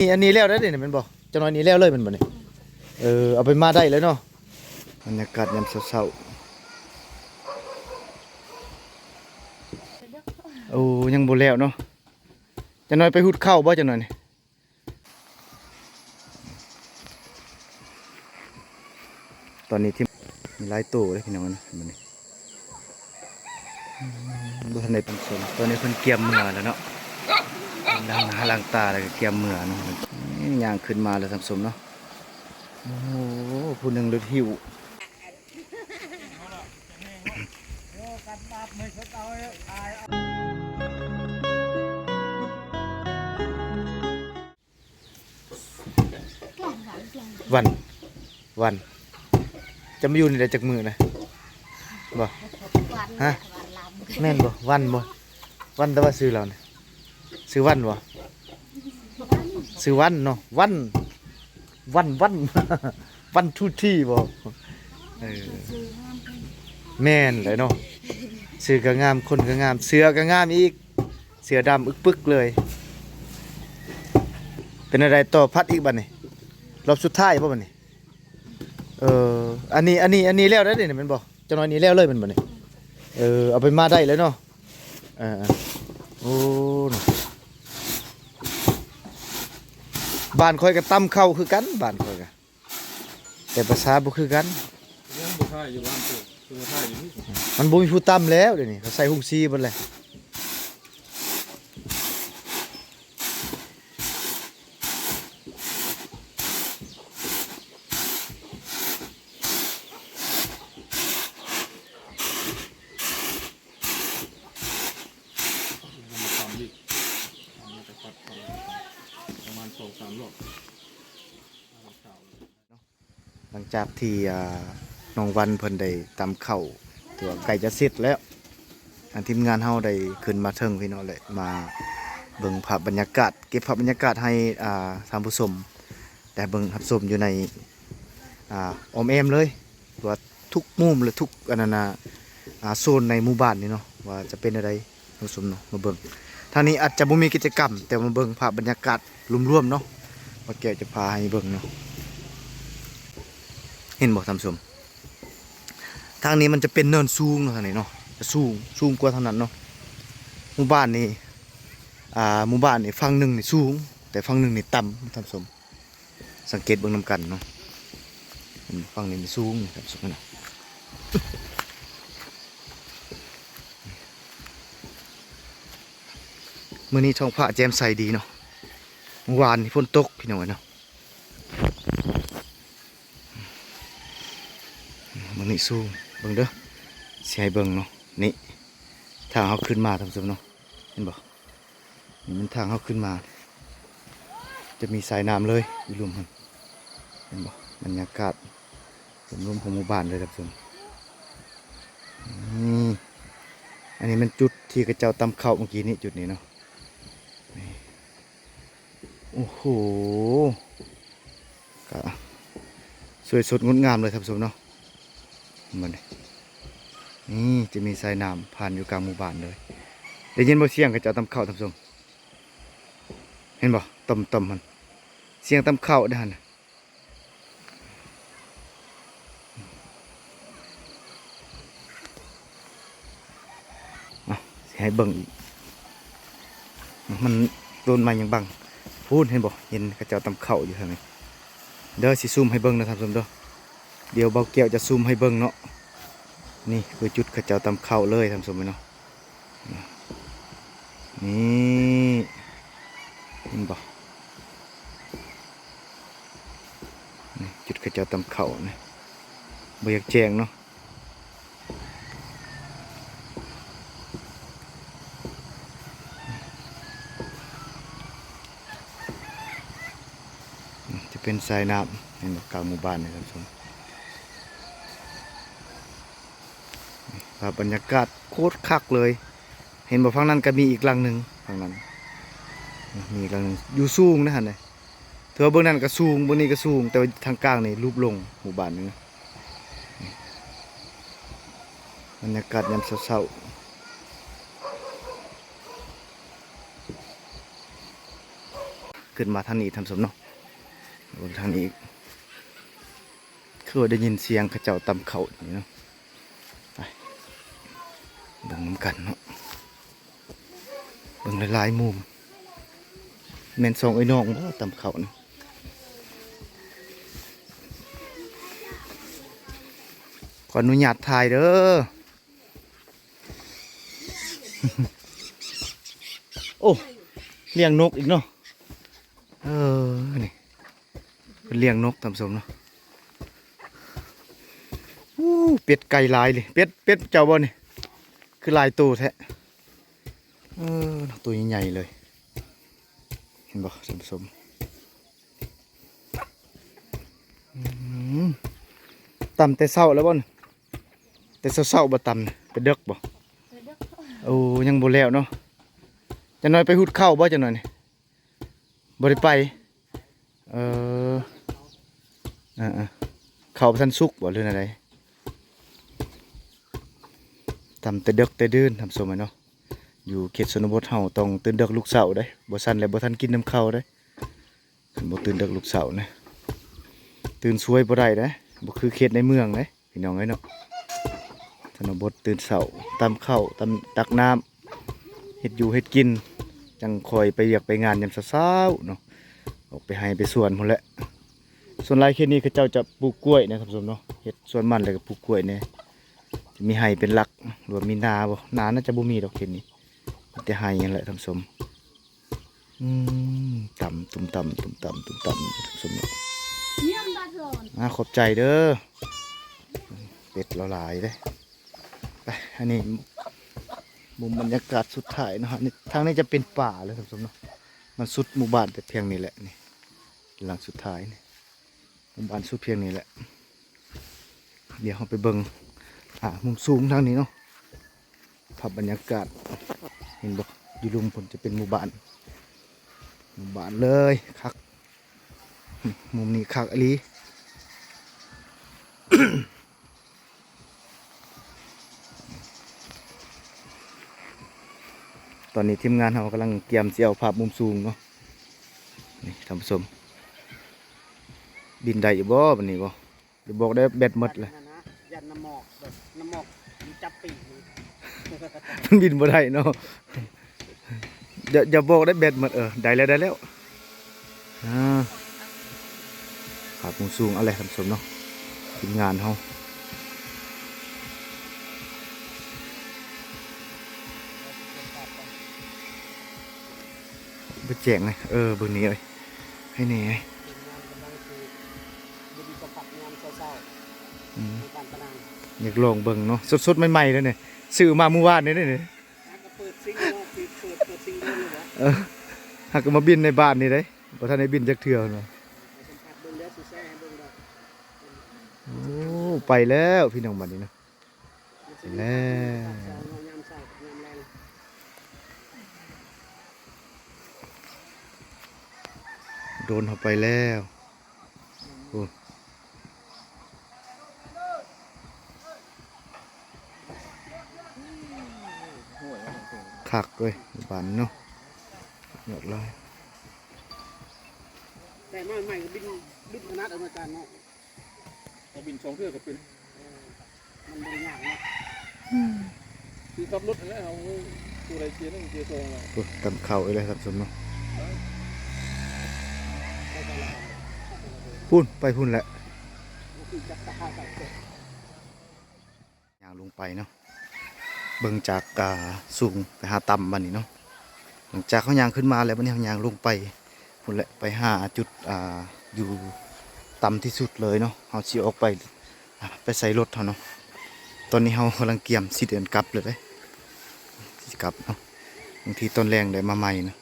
นี่อันนี้แล้วได้เนี่ยมันบอกจะน้อยนี้แล้วเลยมันบ่เนี่ยเอาไปมาได้เลยเนาะบรรยากาศยามเช้าๆโอ้ยังบ่แล้วเนาะจะน้อยไปหุดข้าวบ่จะน้อยนี่ตอนนี้ที่มีหลายตู้เลยพี่น้องนะมันนี่บ่ทันได้เป็นส่วนตอนนี้เพิ่นเกียมเมื่อแล้วเนาะล้างหน้าล้างตาแล้วก็เกียมเมื่อเนาะย่างขึ้นมาแล้วท่านผู้ชมเนาะโอ้ผู้หนึงรถหิววันจะมาอยู่ในใดจักมือนะบ่ฮะแม่นบ่วันแต่ว่าซื้อเราเนี่ยซื้อวันบ่ซื้อวันเนาะวัน วันทุกที่บ่แม่นเลยเนาะซื้อก็งามคนก็งามเสือก็งามอีกเสือดำอึกปึกเลยเป็นอะไรต่อพัดอีกบัดนี้รอบสุดท้ายบ่บัดนี้อันนี้แล้วได้เนี่ยมันบอกจะน้อยนี้แล้วเลยมันบ่เนี่ยเอาไปมาได้เลยเนาะโอ้บ้านคอยกับตำเข้าคือกันบ้านคอยกับแต่ภาษาบ่คือกันมันบ่มีผู้ตำแล้วเดี๋ยวนี้เขาใส่หุงซีหมดเลยหลังจากที่น้องวันเพิ่นได้ตำเข้าตัวไก่จะเสร็จแล้วทีมงานเฮาได้ขึ้นมาเทิงพี่น้องเลยมาเบิ่งภาพบรรยากาศเก็บภาพบรรยากาศให้ท่านผู้ชมแต่เบิ่งรับชมอยู่ในออมแอมเลยว่าทุกมุมเลยทุกอันนั้นโซนในหมู่บ้านนี่เนาะว่าจะเป็นอะไรท่านผู้ชมเนาะมาเบิ่งทางนี้อาจจะบ่มีกิจกรรมแต่มาเบิ่งภาพบรรยากาศรวมๆเนาะว่าแกจะพาให้เบิ่งเนาะเห็นบอกท่านผู้ชมทางนี้มันจะเป็นเนินสูงเนาะทางนี้เนาะจะสูงกว่าทางนั้นเนาะหมู่บ้านนี้หมู่บ้านนี่ฝั่งหนึ่งนี่สูงแต่ฝั่งหนึ่งนี่ต่ำท่านผู้ชมสังเกตเบิ่งนำกันเนาะฝั่งนี้นี่สูงท่านผู้ชมนะมื้อนี้ท้องฟ้าแจ่มใสดีเนาะเมื่อวานนี่ฝนตกพี่น้องเนาะมันนี่สู้เบิ่งเด้อสิให้เบิ่งเนาะนี่ทางเขาขึ้นมาท่านผู้ชมเนาะเห็นบ่นี่มันทางเขาขึ้นมาจะมีสายน้ำเลยอยู่รวมกันเห็นบ่บรรยากาศรวมของหมู่บ้านเลยท่านผู้ชมอันนี้มันจุดที่กระเจ้าตำข้าวเมื่อกี้นี่จุดนี้เนาะโอ้โหก็สวยสดงดงามเลยท่านผู้ชมเนาะมันนี่จะมีสายน้ำผ่านอยู่กลางหมู่บ้านเลยได้ยินบ่เสียงกระเจ้าตำข้าวท่านผู้ชมเห็นบ่ต่ำมันเสียงตำข้าวด้านให้เบิ่งอีกมันโดนมาอย่างบังพูดเห็นบ่เห็นกระเจ้าตำข้าวอยู่ทางนี้เดี๋ยวสิซูมให้เบิ่งนะท่านผู้ชมเด้อเดี๋ยวเบาแก้วจะซูมให้เบิ่งเนาะนี่คือจุดกระเจ้าตำข้าวเลยท่านผู้ชมเนาะนี่เห็นบ่นี่จุดกระเจ้าตำข้าวนี่บ่อยากแจ้งเนาะจะเป็นสายน้ำเห็นบ่กลางหมู่บ้านนี่ท่านผู้ชมภาพบรรยากาศโคตรคักเลยเห็นบ่ฝั่งนั้นก็มีอีกหลังหนึ่งฝั่งนั้นมีอีกหลังหนึ่งอยู่สูงนะฮะเนี่ยเธอเบื้องนั้นก็สูงเบื้องนี้ก็สูงแต่ทางกลางนี่รูปลงหมู่บ้านนี่บรรยากาศยามเช้าๆ ขึ้นมาทางนี้ทำสมเนาะบนทางนี้คือได้ยินเสียงเขาเจ้าตำเขาอย่างนี้เนาะไปเบิ่งน้ำกันเนาะเบิ่งหลายๆมุมแม่นสองไอ้น้องบ่ตำเขานะขออนุญาตถ่ายเด้อ โอ้เลี้ยงนกอีกเนาะนี่เป็นเลี้ยงนกทำสมเนาะเป็ดไก่ลายเลยเป็ดเจ้าบ่นี่คือลายตัวแท้ตัวใหญ่ๆเลยเห็นบ่ทำสมตำแต่เศร้าแล้วบ่นแต่เศร้าบ่ตำเป็นเด็กบ่โอ้ยังบ่แล้วเนาะจะน้อยไปหุดเข้าบ่จะน้อยนี่บ่ได้ไปเข้าท่านสุกบ่หรืออะไรทำแต่เด็กแต่ดื่นทำสมัยเนาะอยู่เขตชนบทเฮาต้องตื่นเด็กลูกเสาได้บ่สั่นแล้วบ่ทันกินน้ำข้าวได้บ่ตื่นเด็กลูกเสานะตื่นสวยบ่ได้นะบ่คือเขตในเมืองนะพี่น้องเอ้ยเนาะชนบทตื่นเสาตำข้าวตำตักน้ำเฮ็ดอยู่เฮ็ดกินจังคอยไปเรียกไปงานยามเช้าๆเนาะออกไปให้ไปสวนพุ่นแหละส่วนหลายเขตนี้เขาเจ้าจะปลูกกล้วยนะครับเนาะเฮ็ดสวนมันแล้วก็ปลูกกล้วยเนี่ยจะมีไห้เป็นหลักหรือว่ามีนาบ่นาน่าจะบ่มีดอกเขตนี้แต่ไห้นั่นแหละทำสมต่ำตุ่มต่ำตุ่มต่ำตุ่มต่ำทำสมเนาะขอบใจเด้อเป็ดเราหลายเลยไปอันนี้มุมบรรยากาศสุดท้ายนะฮะนี่ทางนี้จะเป็นป่าเลยครับสมเนาะมันสุดหมู่บ้านแต่เพียงนี้แหละนี่หลังสุดท้ายนี่หมู่บ้านสุดเพียงนี้แหละเดี๋ยวเราไปเบิ่งมุมสูงทางนี้เนาะภาพบรรยากาศเห็นบอกอยู่ลุมผลจะเป็นหมู่บ้านเลยคักมุมนี้คักอลี ตอนนี้ทีมงานเรากำลังเตรียมเสียวภาพมุมสูงเนาะนี่ท่านผู้ชมบินได้อยู่บ่บัดนี้บ่จะบอกได้แบตหมดเลยยันน้ำหมอกแบบน้ำหมอกมีจับปีก มันบินบ่ได้เนาะอย่าบอกได้แบตหมดได้แล้วภาพมุมสูงอะไรท่านผู้ชมเนาะทีมงานเราไปแจงเลยเบิ่งนี้เลยให้แน่ไงอยากลองเบิ่งเนาะสดๆใหม่ๆเลยเนี่ยซื้อมาเมื่อวานนี่เนี่ยหากมาบินในบ้านนี่ได้เพราะท่านในบินจักเถื่อนเนาะโอ้ไปแล้วพี่น้องบ้านนี้เนาะไปแล้วโดนเข้าไปแล้วโอ้คักเลยบ้านเนาะหมดเลยแต่มาใหม่ก็บินขนาดอาจารย์เนาะเอาบิน2 เทื่อก็เป็นมันบริยากเนาะคือขับรถอะไรเอาตัวอะไรเกียร์นั่งเกียร์โซ่อะไรตำเข่าอะไรครับสมเนาะพุ่นไปพุ่นแหละอย่างลงไปเนาะเบิ่งจากสูงไปหาต่ำบันนี้เนาะหลังจากเขายางขึ้นมาแล้วบันนี้เขายางลงไปพุ่นแหละไปหาจุดอยู่ต่ำที่สุดเลยเนาะเขาชี้ออกไปใส่รถเขาเนาะตอนนี้เขากำลังเกี่ยมสิเดินกลับเลยกลับเนาะบางทีต้นแรงได้มาใหม่นะ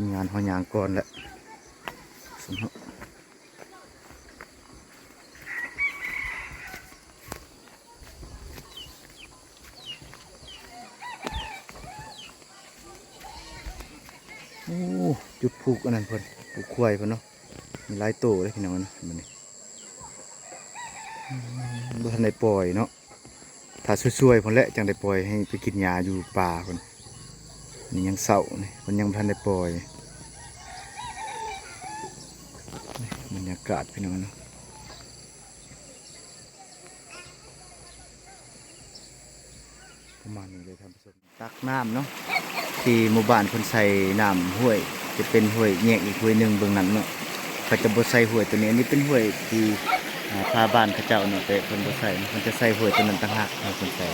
ทีมงานเขายางก่อนแหละสม จุดผูกอันนั้นเพิ่นผูกควายเพิ่นเนาะมีหลายโตเลยพี่น้องนะมันนี่บ่ทันได้ปล่อยเนาะถ้าช่วยๆเพิ่นแหละจังได้ปล่อยให้ไปกินหญ้าอยู่ป่าเพิ่นนี่ยังเศร้านี่เพิ่นยังบ่ทันได้ปล่อยนี่บรรยากาศพี่น้องเนาะประมาณนี้เลยท่านผู้ชมตักน้ำเนาะที่หมู่บ้านเพิ่นใส่น้ำห้วยจะเป็นห้วยแยกอีกห้วยหนึงเบื้องนั้นเนาะเขาจะบ่ใส่ห้วยตัวนี้อันนี้เป็นห้วยที่พาบ้านเขาเจ้าเนาะแต่เพิ่นบ่ใส่เพิ่นจะใส่ห้วยตัวนั้นต่างหากเพิ่นใส่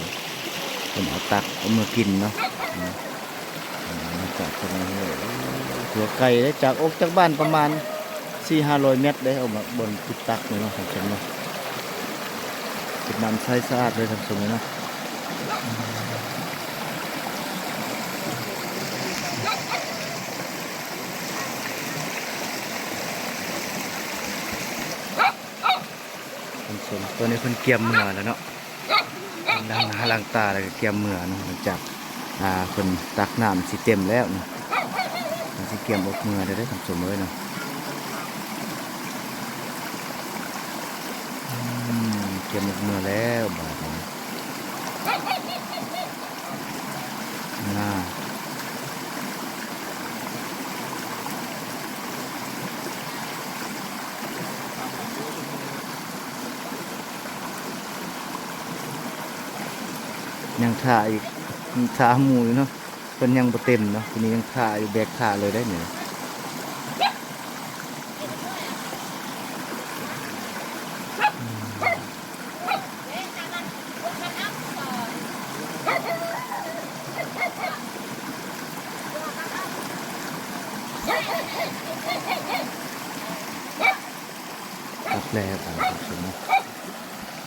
เพิ่นเอาตักเอามากินเนาะมาจากตรงนี้ห้วยตัวไก่ได้จากออกจากบ้านประมาณ 4-500 เมตรได้เอามาบนจุดตักนี่เนาะท่านผู้ชมเนาะเป็นน้ำใสสะอาดเลยท่านผู้ชมเนาะตัวนี้เพิ่นเกียมเมื่อแล้วเนาะดังหน้าล้างตาแล้วก็เกียมเมื่อเนาะหลังจากเพิ่นตักน้ำสิเต็มแล้วเนาะมันสิเกียมออกเมื่อได้ท่านผู้ชมเลยเนาะเกียมออกเมื่อแล้วบาดนี้ยังถ่าอีกถ่าหมูอยู่เนาะเพิ่นยังบ่เต็มเนาะทีนี้ยังถ่าอยู่แบกถ่าเลยได้เนี่ยตัดแล้วตามผู้ชมเนาะ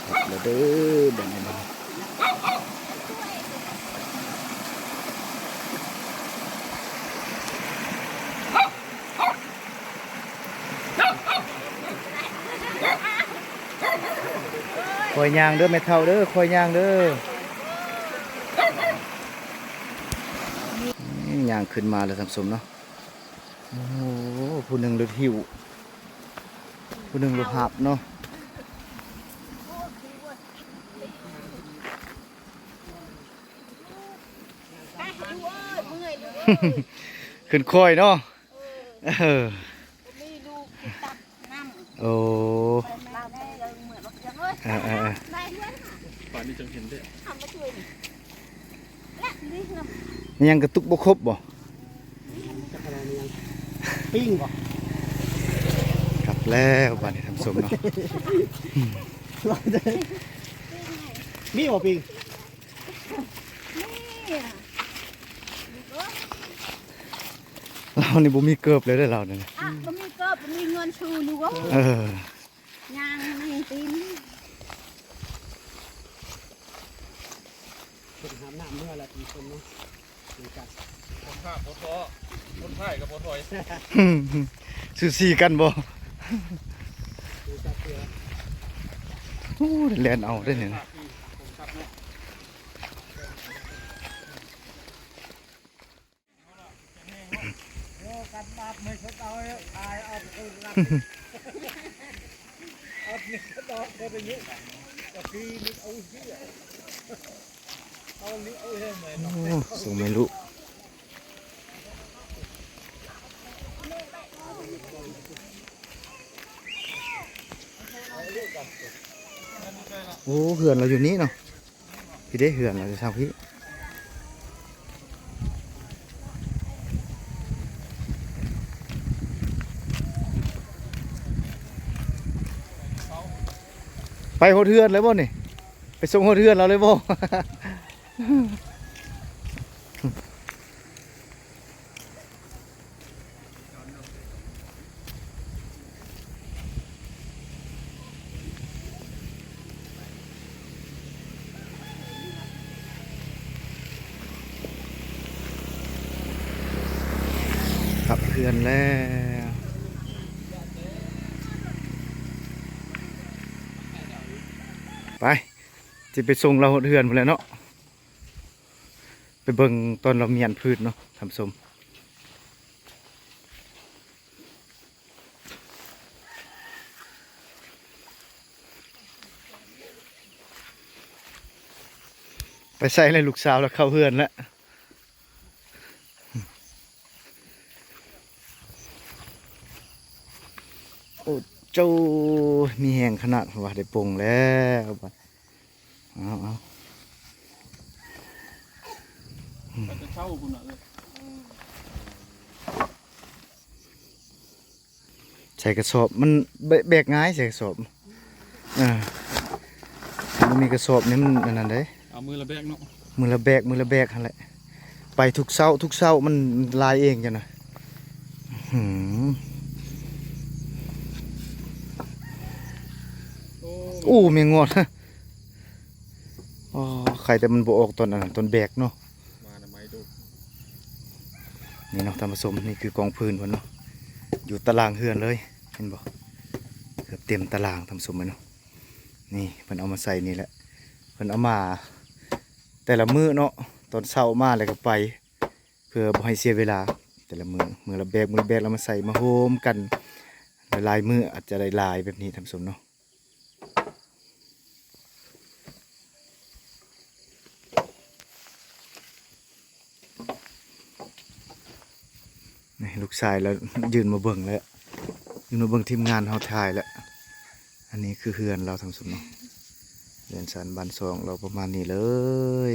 ตัดแล้วเด้อแบบนี้คอยย่างเด้อแม่เฒ่าเด้อคอยย่างเด้อย่างขึ้นมาแล้วท่านผู้ชมเนาะโอ้โหผู้หนึ่งรถหิวผู้หนึ่งรถหับเนาะขึ้นคอยเนาะโอ้ป่านนี้จังเห็นได้ยังกระตุกบ่ครบบ่ปิ้งบ่กลับแล้วบ้านนี้ทำสมเนาะมีบ่ปิ้งเรานี่บ่มีเกือบเลยได้เราเนี่ยบ่มีเกิบบ่มีเงินชูอยู่บ่ย่างในตีนเป็นหามน้ำเมื่อละอีกคนเนาะมีกัน คนข้าพอท้อคนไผ่กับพอถอย สูสีกันบ่มีกันเตือ โอ้แล่นเอาได้เนี่ยกันบาปไม่เขาเอาตายเอาไปรับเอาเนี่ยเขาดอกไปเยอะกับพี่นี่เอาเหี้ยเอานี่เอาเหี้ยเหมือน โอ้ส่งไม่รู้โอ้เหือนเราอยู่นี้เนาะพี่ได้เหือนเราจะทำพี่ไปโหดเทือนเลยบ่นี่ไปส่งโหดเทือนเราเลยบ่ขับเทือนแล้วไปจะไปส่งเราเทือนหมดแล้วเนาะไปเบิ่งตอนเราเมียนพืชเนาะทำสม ไปใส่เลยลูกสาวแล้วเข้าเฮือนแล้วโอ้เจ้ามีแหงขนาดว่าได้ปรุงแล้วบัดเอา แต่จะเช่าคุณอ่ะเลย ใส่กระสอบมันแบกง่ายใส่กระสอบมันมีกระสอบนี่มันอันนั้นเด้ เอามือละแบกเนาะ มือละแบกหั่นแหละไปทุกเช้ามันลายเองจ้ะนะหืม โอ้ อู้มีงวดอ๋อใครแต่มันบ่ออกต้นอันนั้นต้นแบกเนาะ มาทำไมดู นี่เนาะท่านผู้ชมนี่คือกองพื้นเพิ่นเนาะอยู่ตารางเฮือนเลยเห็นบ่เกือบเต็มตารางท่านผู้ชมเลยเนาะนี่เพิ่นเอามาใส่นี่แหละเพิ่นเอามาแต่ละมื้อเนาะตอนเช้ามาแล้วก็ไป เพื่อบ่ให้เสียเวลาแต่ละมือละแบกแล้วมาใส่มาโฮมกันหลายๆมื้ออาจจะได้หลายแบบนี้ท่านผู้ชมเนาะนี่ลูกชายแล้วยืนมาเบิ่งแล้วยืนมาเบิ่งทีมงานเฮาถ่ายแล้วอันนี้คือเฮือนเราท่านผู้ชมเนาะเรือนสันบ้านซองเราประมาณนี้เลย